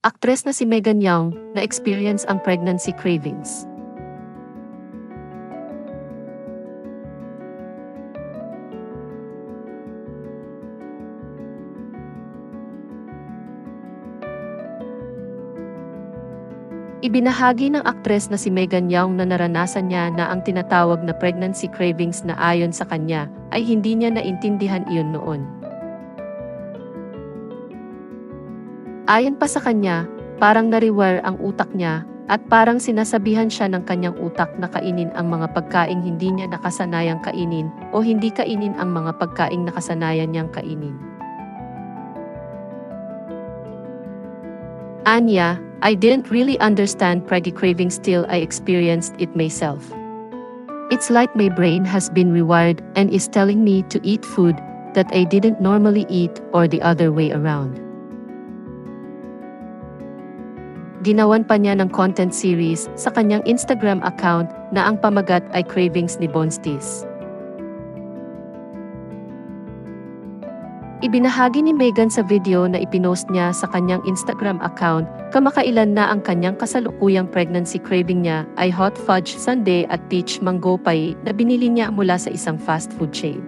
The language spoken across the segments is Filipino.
Aktres na si Megan Young na-experience ang pregnancy cravings. Ibinahagi ng aktres na si Megan Young na naranasan niya na ang tinatawag na pregnancy cravings na ayon sa kanya ay hindi niya naintindihan iyon noon. Ayon pa sa kanya, parang nariwire ang utak niya at parang sinasabihan siya ng kanyang utak na kainin ang mga pagkaing hindi niya nakasanayang kainin o hindi kainin ang mga pagkaing nakasanayan niyang kainin. Anya, I didn't really understand preggy cravings till I experienced it myself. It's like my brain has been rewired and is telling me to eat food that I didn't normally eat or the other way around. Ginawan pa niya ng content series sa kanyang Instagram account na ang pamagat ay Cravings ni Bonstis. Ibinahagi ni Megan sa video na ipinost niya sa kanyang Instagram account, kamakailan na ang kanyang kasalukuyang pregnancy craving niya ay hot fudge sundae at peach mango pie na binili niya mula sa isang fast food chain.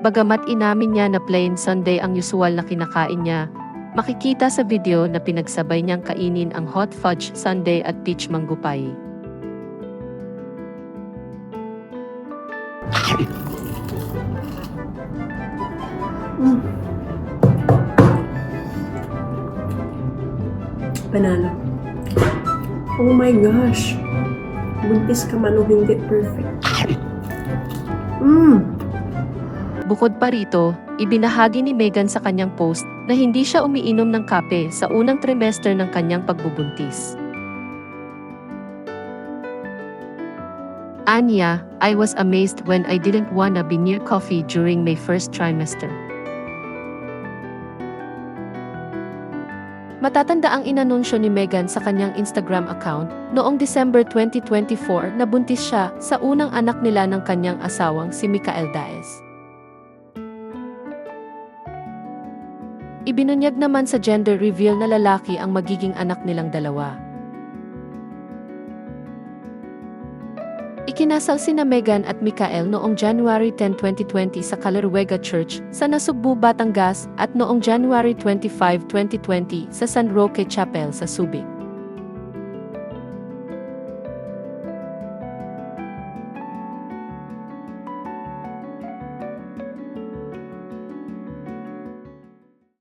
Bagamat inamin niya na plain sundae ang usual na kinakain niya, makikita sa video na pinagsabay niyang kainin ang hot fudge sundae at peach mango pie. Panalo. Oh my gosh. Buntis ka man o hindi, perfect. Bukod pa rito, ibinahagi ni Megan sa kanyang post na hindi siya umiinom ng kape sa unang trimester ng kanyang pagbubuntis. Anya, I was amazed when I didn't wanna be near coffee during my first trimester. Matatanda ang inanunsyo ni Megan sa kanyang Instagram account noong December 2024 na buntis siya sa unang anak nila ng kanyang asawang si Michael Daes. Ibinunyag naman sa gender reveal na lalaki ang magiging anak nilang dalawa. Ikinasal sina Megan at Michael noong January 10, 2020 sa Calaruega Church sa Nasugbu, Batangas at noong January 25, 2020 sa San Roque Chapel sa Subic.